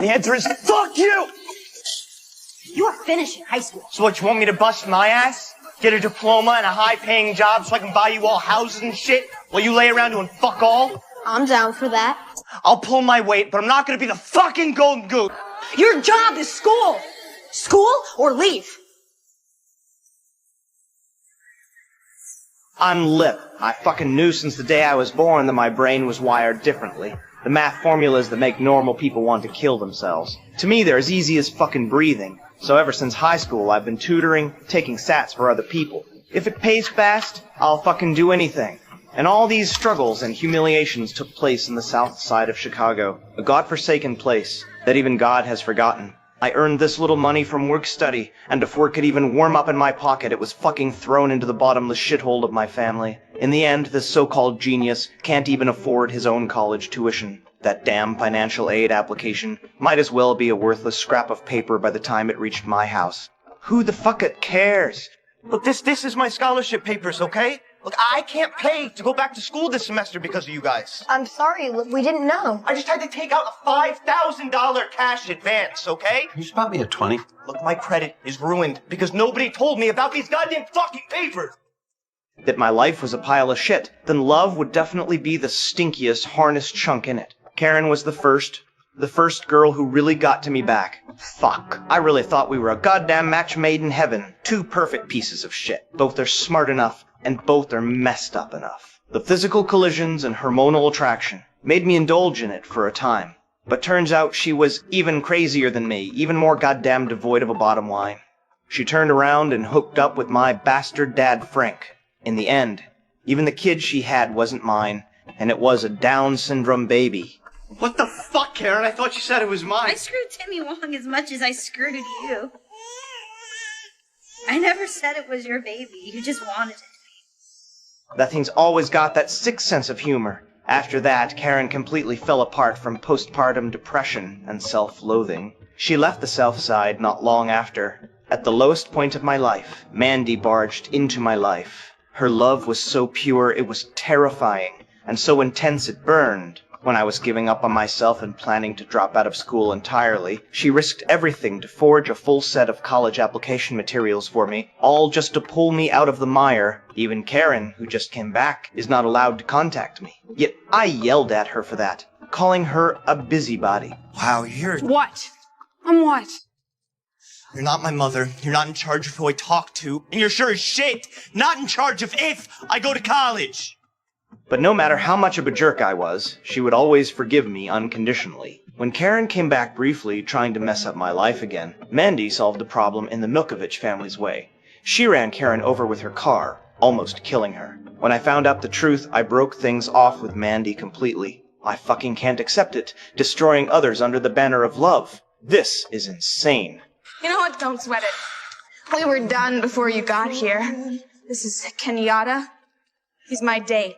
The answer is fuck you! You are finishing high school. So what, you want me to bust my ass? Get a diploma and a high-paying job so I can buy you all houses and shit while you lay around doing fuck all? I'm down for that. I'll pull my weight, but I'm not gonna be the fucking golden goose. Your job is school. School or leave. I'm lip. I fucking knew since the day I was born that my brain was wired differently. The math formulas that make normal people want to kill themselves. To me, they're as easy as fucking breathing. So ever since high school, I've been tutoring, taking sats for other people. If it pays fast, I'll fucking do anything. And all these struggles and humiliations took place in the south side of Chicago, a godforsaken place that even God has forgotten. I earned this little money from work-study, and before it could even warm up in my pocket, it was fucking thrown into the bottomless shithole of my family. In the end, this so-called genius can't even afford his own college tuition. That damn financial aid application might as well be a worthless scrap of paper by the time it reached my house. Who the fuck it cares? Look, this is my scholarship papers, okay? Look, I can't pay to go back to school this semester because of you guys. I'm sorry, we didn't know. I just had to take out a $5,000 cash advance, okay? You spot me at 20. Look, my credit is ruined because nobody told me about these goddamn fucking papers. That my life was a pile of shit, then love would definitely be the stinkiest, harnessed chunk in it. Karen was the first girl who really got to me back. Fuck. I really thought we were a goddamn match made in heaven. Two perfect pieces of shit. Both are smart enough, and both are messed up enough. The physical collisions and hormonal attraction made me indulge in it for a time. But turns out she was even crazier than me, even more goddamn devoid of a bottom line. She turned around and hooked up with my bastard dad Frank. In the end, even the kid she had wasn't mine, and it was a Down syndrome baby. What the fuck, Karen? I thought you said it was mine. I screwed Timmy Wong as much as I screwed you. I never said it was your baby. You just wanted it. That thing's always got that sick sense of humor. After that, Karen completely fell apart from postpartum depression and self-loathing. She left the South Side not long after. At the lowest point of my life, Mandy barged into my life. Her love was so pure it was terrifying, and so intense it burned. When I was giving up on myself and planning to drop out of school entirely, she risked everything to forge a full set of college application materials for me, all just to pull me out of the mire. Even Karen, who just came back, is not allowed to contact me. Yet I yelled at her for that, calling her a busybody. Wow, What? I'm what? You're not my mother, you're not in charge of who I talk to, and you're sure as shit not in charge of if I go to college! But no matter how much of a jerk I was, she would always forgive me unconditionally. When Karen came back briefly, trying to mess up my life again, Mandy solved the problem in the Milkovich family's way. She ran Karen over with her car, almost killing her. When I found out the truth, I broke things off with Mandy completely. I fucking can't accept it, destroying others under the banner of love. This is insane. You know what? Don't sweat it. We were done before you got here. This is Kenyatta. He's my date.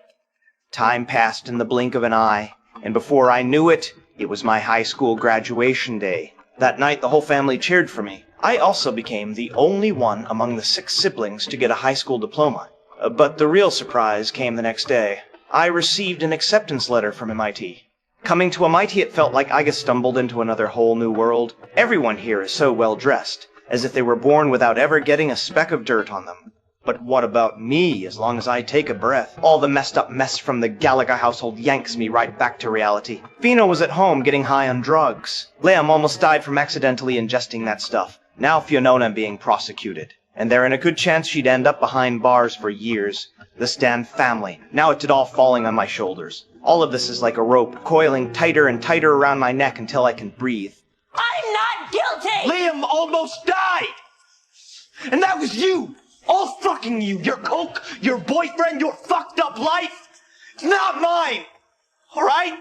Time passed in the blink of an eye, and before I knew it, it was my high school graduation day. That night, the whole family cheered for me. I also became the only one among the 6 siblings to get a high school diploma. But the real surprise came the next day. I received an acceptance letter from MIT. Coming to MIT, it felt like I just stumbled into another whole new world. Everyone here is so well dressed, as if they were born without ever getting a speck of dirt on them. But what about me, as long as I take a breath? All the messed up mess from the Gallagher household yanks me right back to reality. Fino was at home getting high on drugs. Liam almost died from accidentally ingesting that stuff. Now Fiona being prosecuted. And there in a good chance she'd end up behind bars for years. The Stan family. Now it's all falling on my shoulders. All of this is like a rope, coiling tighter and tighter around my neck until I can breathe. I'm not guilty! Liam almost died! And that was you! All fucking you! Your coke, your boyfriend, your fucked up life! It's not mine! Alright?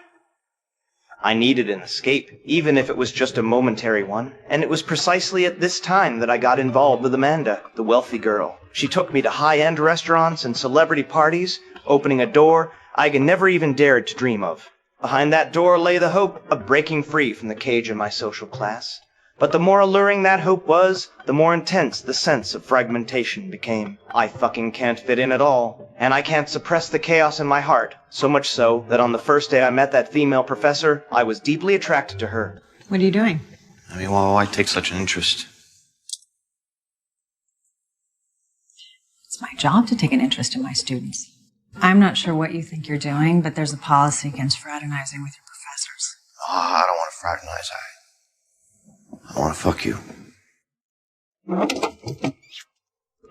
I needed an escape, even if it was just a momentary one. And it was precisely at this time that I got involved with Amanda, the wealthy girl. She took me to high-end restaurants and celebrity parties, opening a door I had never even dared to dream of. Behind that door lay the hope of breaking free from the cage of my social class. But the more alluring that hope was, the more intense the sense of fragmentation became. I fucking can't fit in at all, and I can't suppress the chaos in my heart, so much so that on the first day I met that female professor, I was deeply attracted to her. What are you doing? I mean, well, why take such an interest? It's my job to take an interest in my students. I'm not sure what you think you're doing, but there's a policy against fraternizing with your professors. Oh, I don't want to fraternize. I want to fuck you.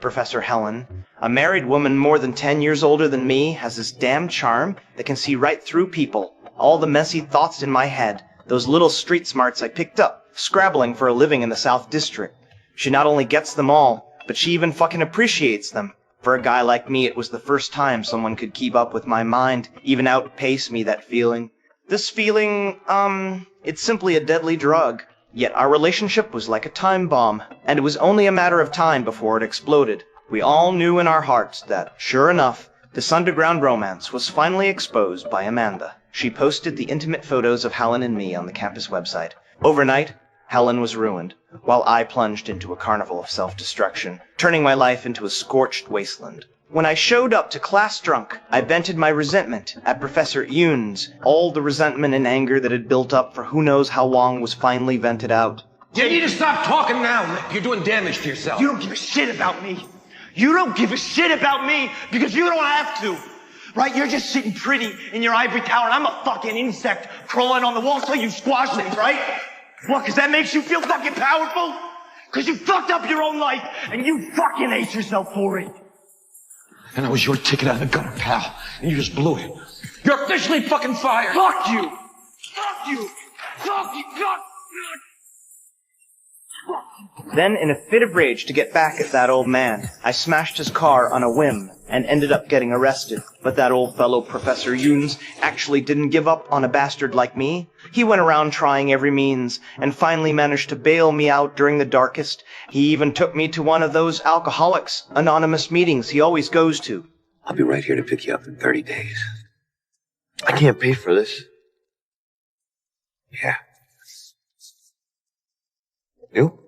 Professor Helen, a married woman more than 10 years older than me, has this damn charm that can see right through people. All the messy thoughts in my head, those little street smarts I picked up, scrabbling for a living in the South District. She not only gets them all, but she even fucking appreciates them. For a guy like me, it was the first time someone could keep up with my mind, even outpace me, that feeling. This feeling, it's simply a deadly drug. Yet our relationship was like a time bomb, and it was only a matter of time before it exploded. We all knew in our hearts that, sure enough, this underground romance was finally exposed by Amanda. She posted the intimate photos of Helen and me on the campus website. Overnight, Helen was ruined, while I plunged into a carnival of self-destruction, turning my life into a scorched wasteland. When I showed up to class drunk, I vented my resentment at Professor Yoon's. All the resentment and anger that had built up for who knows how long was finally vented out. You need to stop talking now, Lip. You're doing damage to yourself. You don't give a shit about me. You don't give a shit about me because you don't have to. Right? You're just sitting pretty in your ivory tower and I'm a fucking insect crawling on the wall so you squash things, right? What, because that makes you feel fucking powerful? Because you fucked up your own life and you fucking hate yourself for it. And that was your ticket out of the gutter, pal. And you just blew it. You're officially fucking fired. Fuck you! Fuck you! Fuck you! Fuck you! Then, in a fit of rage to get back at that old man, I smashed his car on a whim and ended up getting arrested. But that old fellow, Professor Yoons, actually didn't give up on a bastard like me. He went around trying every means and finally managed to bail me out during the darkest. He even took me to one of those Alcoholics Anonymous meetings he always goes to. I'll be right here to pick you up in 30 days. I can't pay for this. Yeah. You?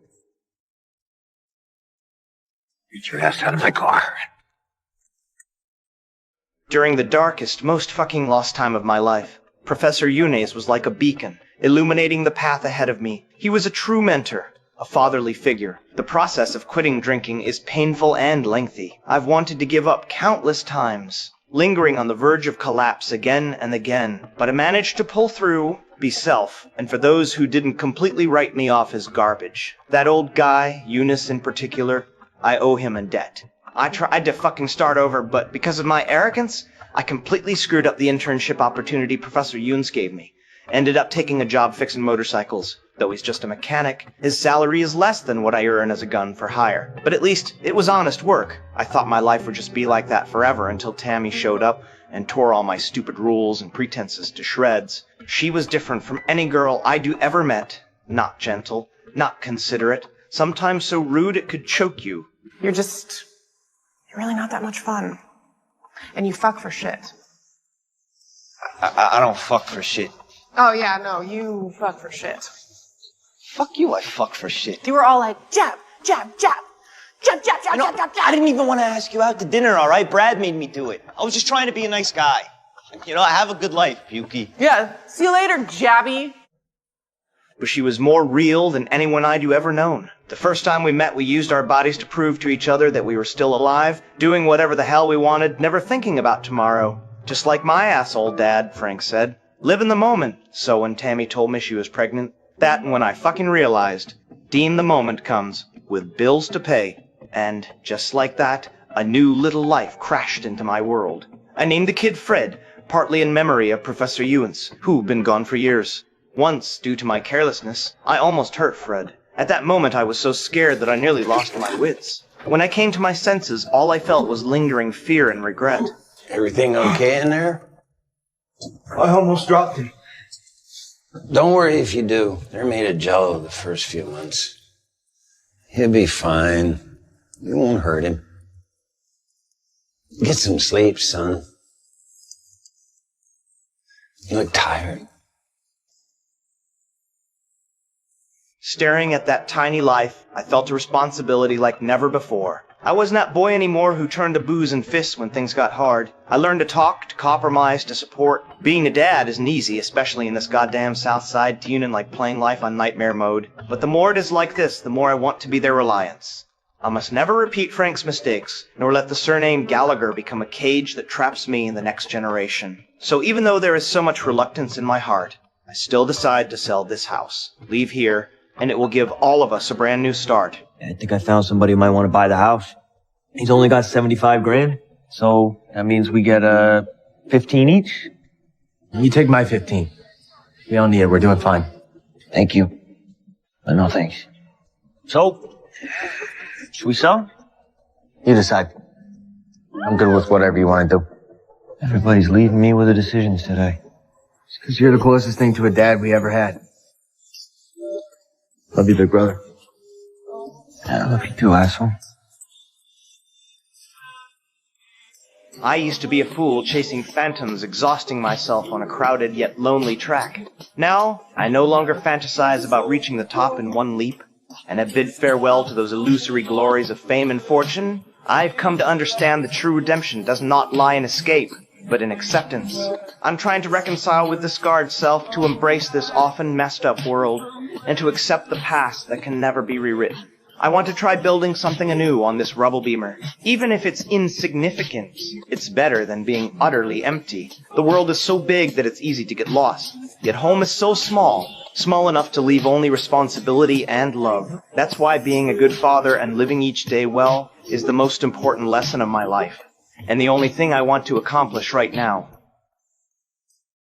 Get your ass out of my car. During the darkest, most fucking lost time of my life, Professor Younes was like a beacon, illuminating the path ahead of me. He was a true mentor, a fatherly figure. The process of quitting drinking is painful and lengthy. I've wanted to give up countless times, lingering on the verge of collapse again and again, but I managed to pull through, be self, and for those who didn't completely write me off as garbage. That old guy, Eunice in particular, I owe him a debt. I tried to fucking start over, but because of my arrogance, I completely screwed up the internship opportunity Professor Yoons gave me. Ended up taking a job fixing motorcycles. Though he's just a mechanic, his salary is less than what I earn as a gun for hire. But at least, it was honest work. I thought my life would just be like that forever until Tammy showed up and tore all my stupid rules and pretenses to shreds. She was different from any girl I'd ever met. Not gentle, not considerate, sometimes so rude it could choke you. You're really not that much fun. And you fuck for shit. I don't fuck for shit. Oh yeah, no, you fuck for shit. Fuck you, I fuck for shit. You were all like, jab, jab, jab. Jab, jab, jab, jab, jab, jab. I didn't even want to ask you out to dinner, all right? Brad made me do it. I was just trying to be a nice guy. You know, I have a good life, Yuki. Yeah, see you later, Jabby. But she was more real than anyone I'd ever known. The first time we met, we used our bodies to prove to each other that we were still alive, doing whatever the hell we wanted, never thinking about tomorrow. Just like my asshole dad, Frank said. Live in the moment. So when Tammy told me she was pregnant, that and when I fucking realized, Dean, the moment comes, with bills to pay. And, just like that, a new little life crashed into my world. I named the kid Fred, partly in memory of Professor Ewens, who'd been gone for years. Once, due to my carelessness, I almost hurt Fred. At that moment, I was so scared that I nearly lost my wits. When I came to my senses, all I felt was lingering fear and regret. Everything okay in there? I almost dropped him. Don't worry if you do. They're made of jello the first few months. He'll be fine. You won't hurt him. Get some sleep, son. You look tired. Staring at that tiny life, I felt a responsibility like never before. I wasn't that boy anymore who turned to booze and fists when things got hard. I learned to talk, to compromise, to support. Being a dad isn't easy, especially in this goddamn South Side tuning like playing life on nightmare mode. But the more it is like this, the more I want to be their reliance. I must never repeat Frank's mistakes, nor let the surname Gallagher become a cage that traps me in the next generation. So even though there is so much reluctance in my heart, I still decide to sell this house, leave here, and it will give all of us a brand new start. I think I found somebody who might want to buy the house. He's only got 75 grand, so that means we get 15 each. You take my 15. We don't need it. We're doing fine. Thank you. But no thanks. So, should we sell? You decide. I'm good with whatever you want to do. Everybody's leaving me with the decisions today. It's because you're the closest thing to a dad we ever had. Love you, big brother. I love you too, asshole. I used to be a fool chasing phantoms, exhausting myself on a crowded yet lonely track. Now, I no longer fantasize about reaching the top in one leap, and have bid farewell to those illusory glories of fame and fortune. I've come to understand that true redemption does not lie in escape, but in acceptance. I'm trying to reconcile with the scarred self, to embrace this often messed up world, and to accept the past that can never be rewritten. I want to try building something anew on this rubble beamer. Even if it's insignificant, it's better than being utterly empty. The world is so big that it's easy to get lost. Yet home is so small, small enough to leave only responsibility and love. That's why being a good father and living each day well is the most important lesson of my life, and the only thing I want to accomplish right now.